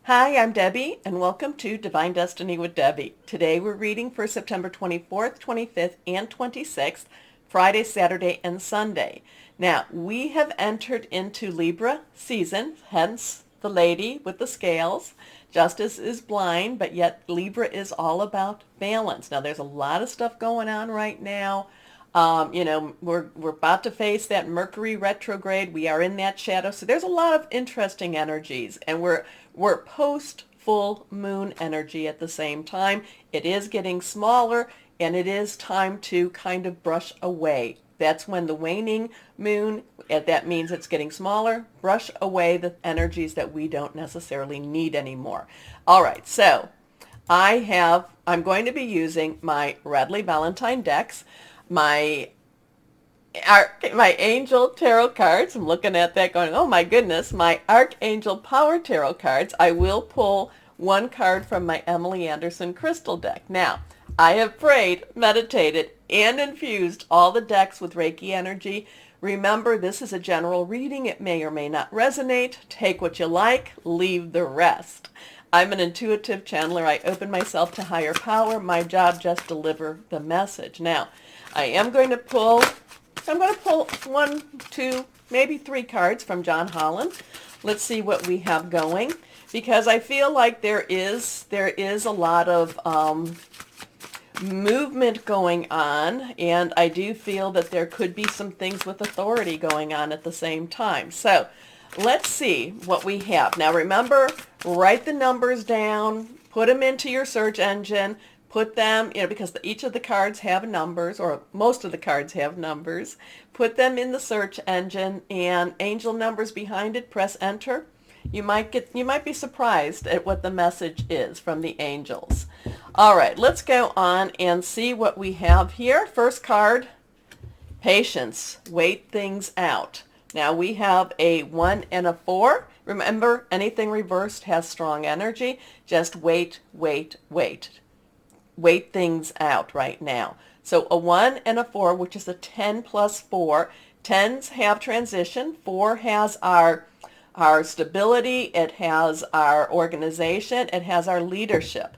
Hi, I'm Debbie, and welcome to Divine Destiny with Debbie. Today we're reading for September 24th, 25th, and 26th, Friday, Saturday, and Sunday. Now, we have entered into Libra season, hence the lady with the scales. Justice is blind, but yet Libra is all about balance. Now, there's a lot of stuff going on right now. We're about to face that Mercury retrograde. We are in that shadow. So there's a lot of interesting energies, and we're post full moon energy at the same time. It is getting smaller, and it is time to kind of brush away. That's when the waning moon, that means it's getting smaller, brush away the energies that we don't necessarily need anymore. All right, so I'm going to be using my Radley Valentine decks, my Angel Tarot cards. I'm looking at that going, oh my goodness, my Archangel Power Tarot cards. I will pull one card from my Emily Anderson Crystal deck. Now, I have prayed, meditated, and infused all the decks with Reiki energy. Remember, this is a general reading. It may or may not resonate. Take what you like, leave the rest. I'm an intuitive channeler. I open myself to higher power. My job, just deliver the message. Now, I'm going to pull one, two, maybe three cards from John Holland. Let's see what we have going, because I feel like there is a lot of movement going on, and I do feel that there could be some things with authority going on at the same time. So let's see what we have. Now remember, write the numbers down, put them into your search engine, put them, because each of the cards have numbers, or most of the cards have numbers. Put them in the search engine, and angel numbers behind it, press enter. You might be surprised at what the message is from the angels. All right, let's go on and see what we have here. First card, patience, wait things out. Now we have a 1 and a 4. Remember, anything reversed has strong energy. Just wait, wait, wait. Wait things out right now. So a 1 and a 4, which is a 10 plus 4. 10s have transition. 4 has our stability. It has our organization. It has our leadership.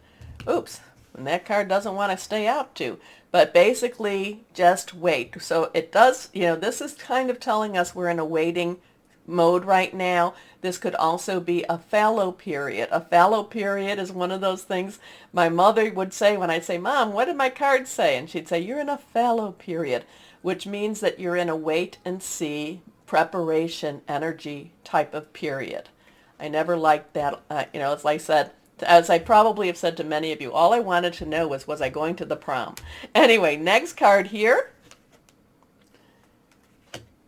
Oops, and that card doesn't want to stay out too. But basically, just wait. So it does, this is kind of telling us we're in a waiting mode right now. This could also be a fallow period. A fallow period is one of those things my mother would say when I'd say, Mom, what did my cards say? And she'd say, you're in a fallow period, which means that you're in a wait and see preparation energy type of period. I never liked that. As I said, as I probably have said to many of you, all I wanted to know was I going to the prom? Anyway, next card here.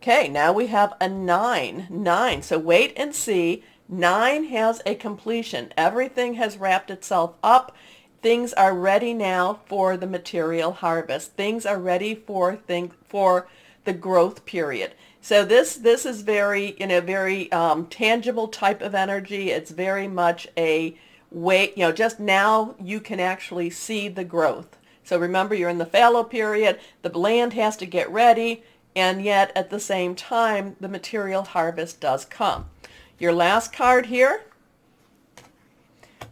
Okay, now we have a 9. 9. So wait and see. 9 has a completion. Everything has wrapped itself up. Things are ready now for the material harvest. Things are ready for the growth period. So this is very, very tangible type of energy. It's very much a wait, just now you can actually see the growth. So remember, you're in the fallow period. The land has to get ready. And yet, at the same time, the material harvest does come. Your last card here.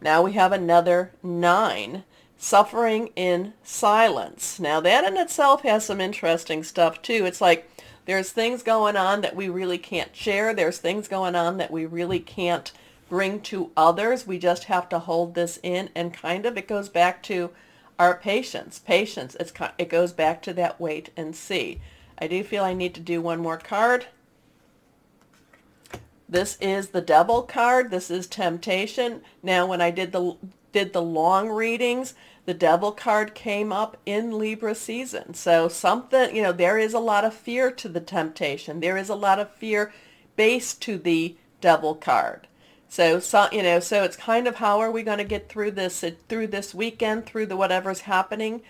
Now we have another 9. Suffering in silence. Now that in itself has some interesting stuff too. It's like there's things going on that we really can't share. There's things going on that we really can't bring to others. We just have to hold this in, and it goes back to our patience. Patience. It goes back to that wait and see. I do feel I need to do one more card. This is the Devil card. This is temptation. Now, when I did the long readings, the Devil card came up in Libra season. So something, there is a lot of fear to the temptation. There is a lot of fear based to the Devil card. So it's kind of, how are we going to get through this weekend, through the whatever's happening?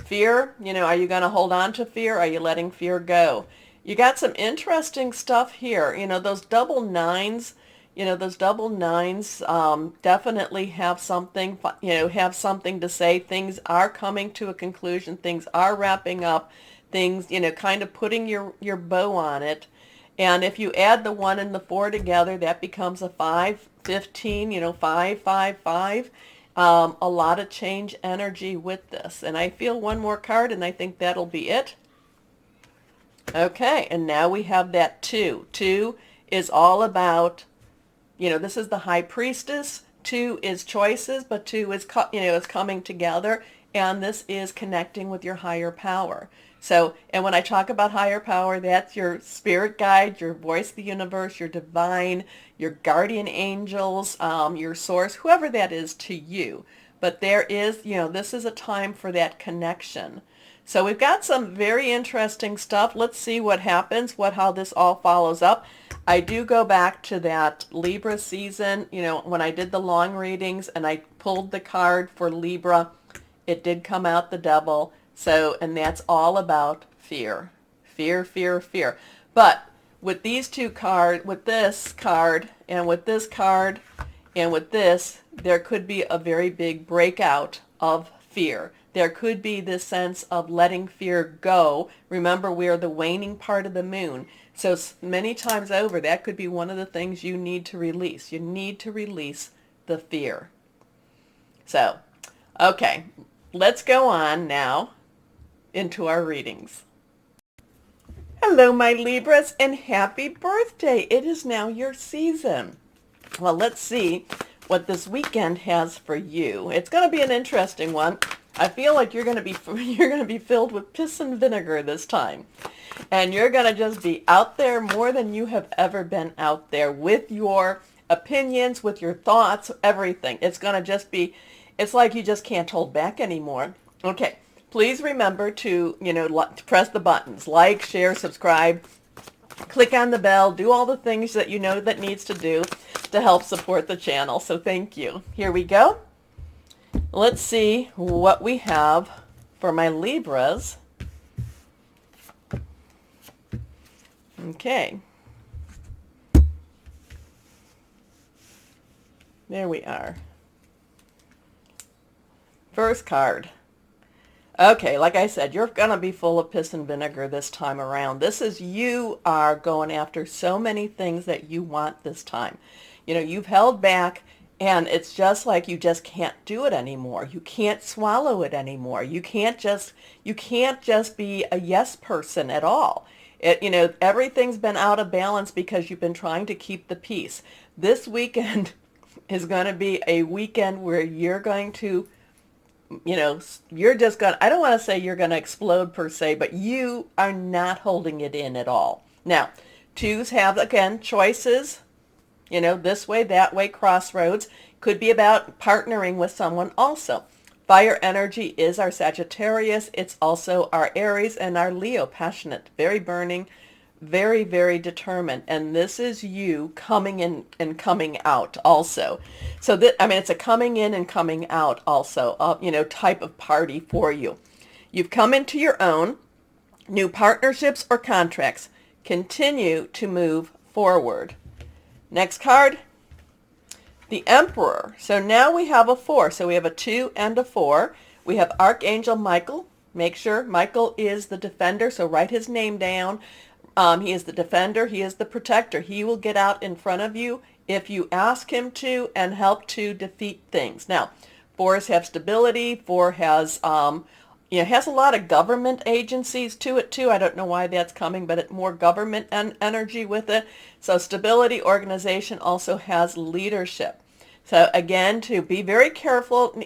Fear, are you going to hold on to fear? Are you letting fear go? You got some interesting stuff here. Those double nines, definitely have something, to say. Things are coming to a conclusion. Things are wrapping up. Things, kind of putting your bow on it. And if you add the 1 and the 4 together, that becomes a 5, 15, 5, 5, 5. A lot of change energy with this. And I feel one more card, and I think that'll be it. Okay, and now we have that 2. 2 is all about, this is the High Priestess. 2 is choices, but 2 is, is coming together, and this is connecting with your higher power. So, and when I talk about higher power, that's your spirit guide, your voice of the universe, your divine, your guardian angels, your source, whoever that is to you. But there is, this is a time for that connection. So we've got some very interesting stuff. Let's see what happens, how this all follows up. I do go back to that Libra season, when I did the long readings and I pulled the card for Libra, it did come out the Devil. So, and that's all about fear. Fear, fear, fear. But with these two cards, with this card and with this card and with this, there could be a very big breakout of fear. There could be this sense of letting fear go. Remember, we are the waning part of the moon. So many times over, that could be one of the things you need to release. You need to release the fear. So, okay, let's go on now into our readings. Hello, my Libras, and happy birthday. It is now your season. Well, let's see what this weekend has for you. It's going to be an interesting one. I feel like you're going to be filled with piss and vinegar this time. And you're going to just be out there more than you have ever been out there with your opinions, with your thoughts, everything. It's going to just be, it's like you just can't hold back anymore. Okay, please remember to, to press the buttons, like, share, subscribe, click on the bell, do all the things that that needs to do to help support the channel. So thank you. Here we go. Let's see what we have for my Libras. Okay. There we are. First card. Okay, like I said, you're going to be full of piss and vinegar this time around. This is, you are going after so many things that you want this time. You've held back, and it's just like you just can't do it anymore. You can't swallow it anymore. You can't just be a yes person at all. Everything's been out of balance because you've been trying to keep the peace. This weekend is going to be a weekend where you're going to, you're just going to, I don't want to say you're going to explode per se, but you are not holding it in at all. Now, 2s have, again, choices, this way, that way, crossroads. Could be about partnering with someone also. Fire energy is our Sagittarius. It's also our Aries and our Leo, passionate, very burning, very, very determined. And this is you coming in and coming out also. So that, it's a coming in and coming out also, type of party for you. You've come into your own, new partnerships or contracts. Continue to move forward. Next card, the Emperor. So now we have a 4. So we have a 2 and a 4. We have Archangel Michael. Make sure Michael is the defender. So write his name down. He is the defender. He is the protector. He will get out in front of you if you ask him to and help to defeat things. Now, 4s have stability. 4 has, has a lot of government agencies to it too. I don't know why that's coming, but it's more government energy with it. So stability, organization, also has leadership. So again, to be very careful,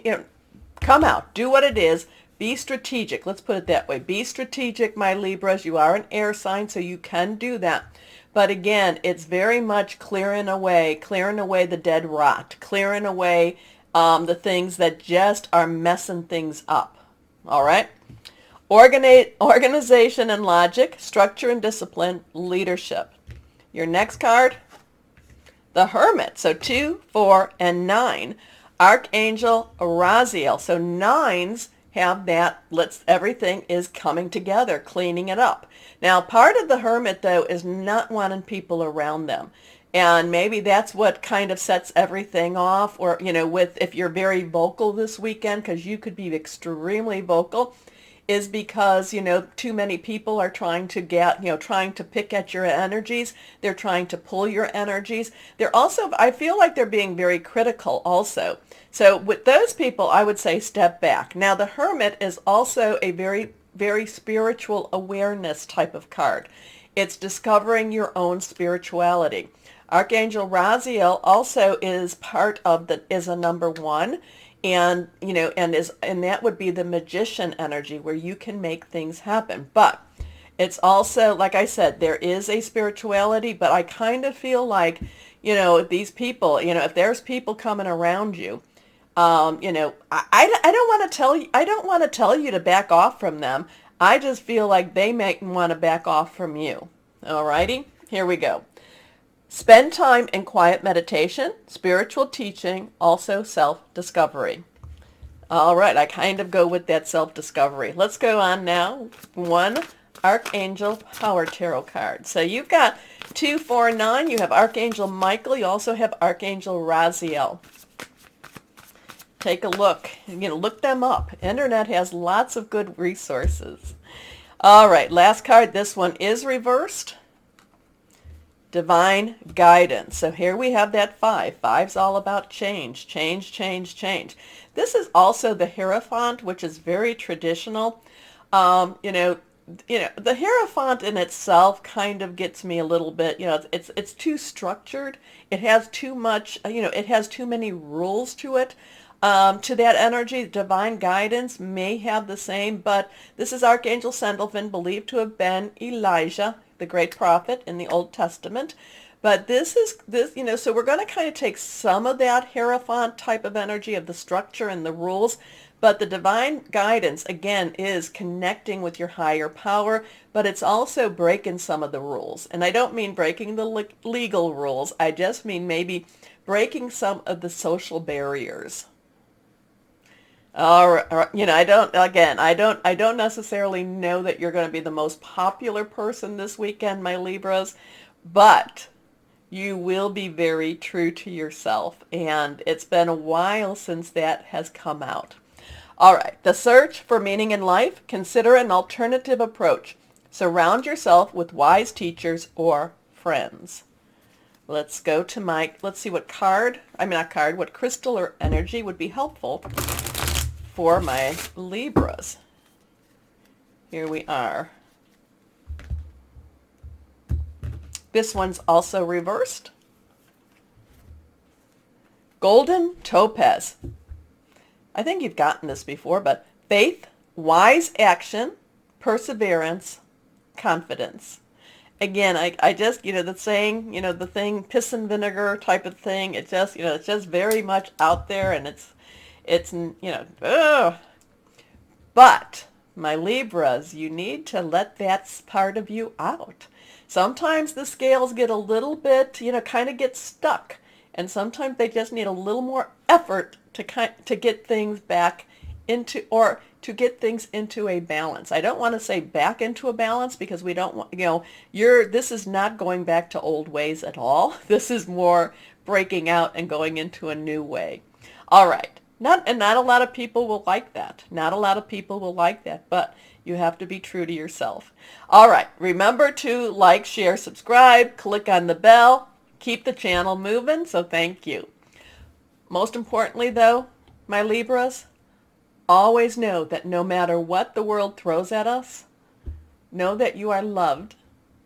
come out, do what it is, be strategic. Let's put it that way. Be strategic, my Libras. You are an air sign, so you can do that. But again, it's very much clearing away the dead rot, clearing away the things that just are messing things up. All right? Organization and logic, structure and discipline, leadership. Your next card, the Hermit. So 2, 4, and 9. Archangel Raziel. So 9s have that, everything is coming together, cleaning it up. Now, part of the Hermit, though, is not wanting people around them. And maybe that's what kind of sets everything off, or, if you're very vocal this weekend, because you could be extremely vocal. is because, too many people are trying to trying to pick at your energies. They're trying to pull your energies. They're also, I feel like they're being very critical also. So with those people, I would say step back. Now, the Hermit is also a very, very spiritual awareness type of card. It's discovering your own spirituality. Archangel Raziel also is part of is a number 1, and and that would be the magician energy where you can make things happen. But it's also, like I said, there is a spirituality, but I kind of feel like, these people, if there's people coming around you, I don't want to tell you, to back off from them. I just feel like they may want to back off from you. Alrighty, here we go. Spend time in quiet meditation, spiritual teaching, also self-discovery. All right, I kind of go with that self-discovery. Let's go on now. 1 Archangel Power Tarot card. So you've got 2, 4, 9. You have Archangel Michael. You also have Archangel Raziel. Take a look. Look them up. Internet has lots of good resources. All right, last card. This one is reversed. Divine guidance. So here we have that 5. 5's all about change, change, change, change. This is also the Hierophant, which is very traditional. The Hierophant in itself kind of gets me a little bit, it's too structured. It has too much, it has too many rules to it. To that energy, divine guidance may have the same, but this is Archangel Sandalphon, believed to have been Elijah, the great prophet in the Old Testament. But so we're going to kind of take some of that Hierophant type of energy of the structure and the rules, but the divine guidance, again, is connecting with your higher power, but it's also breaking some of the rules. And I don't mean breaking the legal rules. I just mean maybe breaking some of the social barriers. All right, I don't necessarily know that you're going to be the most popular person this weekend, my Libras, but you will be very true to yourself, and it's been a while since that has come out. All right, the search for meaning in life. Consider an alternative approach. Surround yourself with wise teachers or friends. Let's go to let's see what what crystal or energy would be helpful for my Libras. Here we are. This one's also reversed. Golden Topaz. I think you've gotten this before, but faith, wise action, perseverance, confidence. Again, I just, the saying, the thing, piss and vinegar type of thing, it's just very much out there, and it's ugh. But my Libras, you need to let that part of you out. Sometimes the scales get a little bit, kind of get stuck, and sometimes they just need a little more effort to get things back into, or to get things into a balance. I don't want to say back into a balance, because we don't want, this is not going back to old ways at all. This is more breaking out and going into a new way. All right. Not a lot of people will like that. Not a lot of people will like that, but you have to be true to yourself. All right. Remember to like, share, subscribe, click on the bell, keep the channel moving. So thank you. Most importantly, though, my Libras, always know that no matter what the world throws at us, know that you are loved.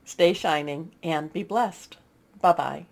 Stay shining and be blessed. Bye-bye.